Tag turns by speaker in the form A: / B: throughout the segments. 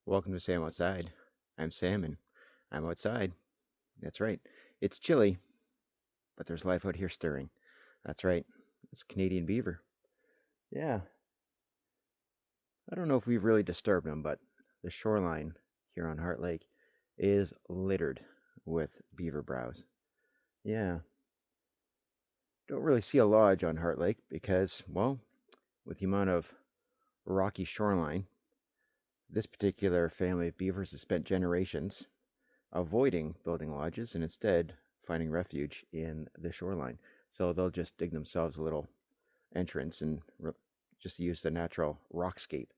A: Welcome to Sam Outside. I'm Sam and I'm outside. That's right. It's chilly, but there's life out here stirring. That's right. It's Canadian beaver. Yeah. I don't know if we've really disturbed them, but the shoreline here on Hart Lake is littered with beaver browse. Yeah. Don't really see a lodge on Hart Lake because, well, with the amount of rocky shoreline, this particular family of beavers has spent generations avoiding building lodges and instead finding refuge in the shoreline. So they'll just dig themselves a little entrance and just use the natural rockscape,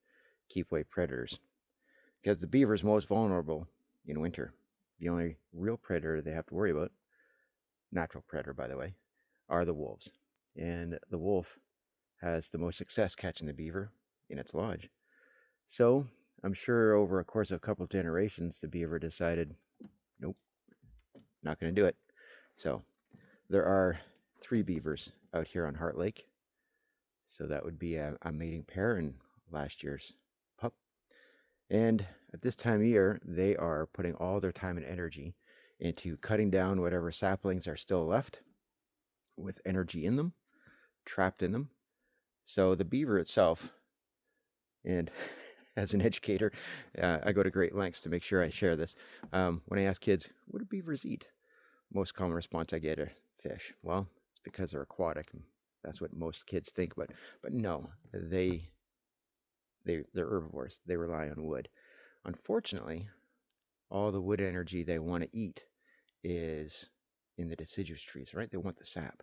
A: keep away predators. Because the beaver is most vulnerable in winter. The only real predator they have to worry about, natural predator by the way, are the wolves. And the wolf has the most success catching the beaver in its lodge. So I'm sure over a course of a couple of generations, the beaver decided, nope, not going to do it. So there are 3 beavers out here on Hart Lake. So that would be a mating pair and last year's pup. And at this time of year, they are putting all their time and energy into cutting down whatever saplings are still left with energy in them, trapped in them. So the beaver itself, and as an educator, I go to great lengths to make sure I share this. When I ask kids, what do beavers eat? Most common response I get are fish. Well, it's because they're aquatic. And that's what most kids think, but no, they're herbivores. They rely on wood. Unfortunately, all the wood energy they want to eat is in the deciduous trees, right? They want the sap.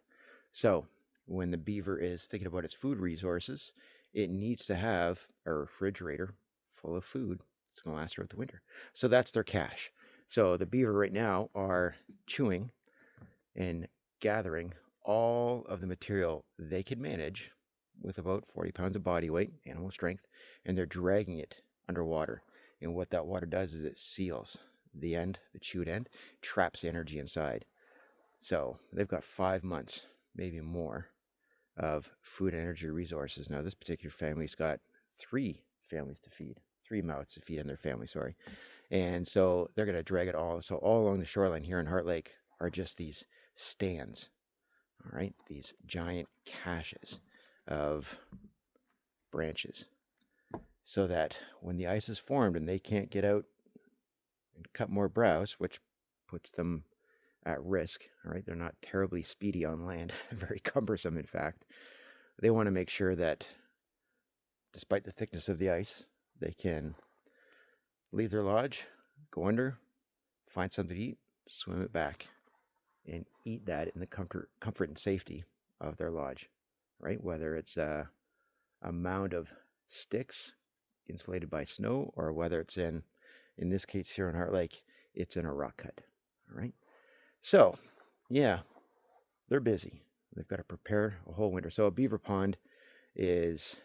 A: So when the beaver is thinking about its food resources, it needs to have a refrigerator full of food. It's going to last throughout the winter. So that's their cache. So the beaver right now are chewing and gathering all of the material they could manage with about 40 pounds of body weight, animal strength, and they're dragging it underwater. And what that water does is it seals the end, the chewed end, traps energy inside. So they've got 5 months, maybe more, of food and energy resources. Now, this particular family's got 3 mouths to feed in their family, sorry. And so they're going to drag it all. So all along the shoreline here in Hart Lake are just these stands, all right, these giant caches of branches, so that when the ice is formed and they can't get out and cut more browse, which puts them at risk, all right, they're not terribly speedy on land, very cumbersome, in fact. They want to make sure that despite the thickness of the ice, they can leave their lodge, go under, find something to eat, swim it back, and eat that in the comfort and safety of their lodge, right? Whether it's a mound of sticks insulated by snow, or whether it's in this case here in Hart Lake, it's in a rock cut, all right? So, yeah, they're busy. They've got to prepare a whole winter. So a beaver pond is,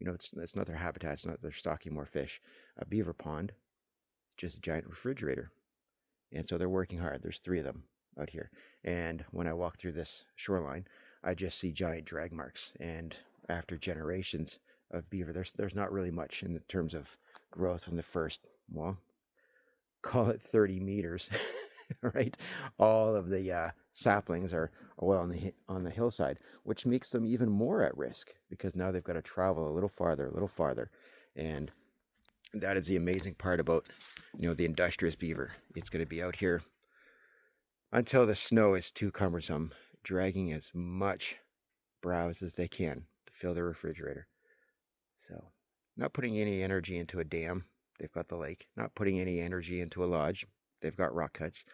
A: it's not their habitat. It's not they're stocking more fish. A beaver pond, just a giant refrigerator. And so they're working hard. There's 3 of them out here. And when I walk through this shoreline, I just see giant drag marks. And after generations of beaver, there's not really much in terms of growth from the first, well, call it 30 meters, right? All of the saplings are well on the hillside, which makes them even more at risk because now they've got to travel a little farther, and that is the amazing part about the industrious beaver. It's going to be out here until the snow is too cumbersome, dragging as much browse as they can to fill their refrigerator. So, not putting any energy into a dam. They've got the lake. Not putting any energy into a lodge. They've got rock cuts.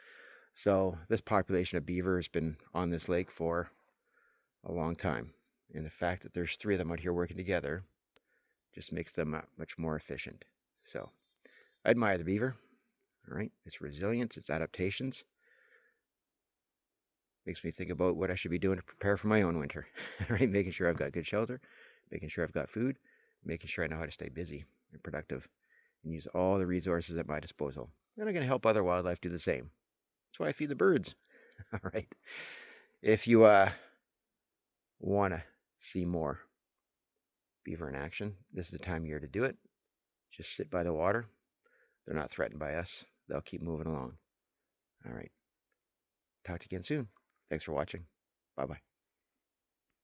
A: So this population of beaver has been on this lake for a long time. And the fact that there's 3 of them out here working together just makes them much more efficient. So I admire the beaver, all right? Its resilience, its adaptations. Makes me think about what I should be doing to prepare for my own winter, right? Making sure I've got good shelter, making sure I've got food, making sure I know how to stay busy and productive and use all the resources at my disposal. And I'm going to help other wildlife do the same. That's why I feed the birds. All right. If you want to see more beaver in action, this is the time of year to do it. Just sit by the water, They're not threatened by us. They'll keep moving along. All right. Talk to you again soon. Thanks for watching. Bye-bye.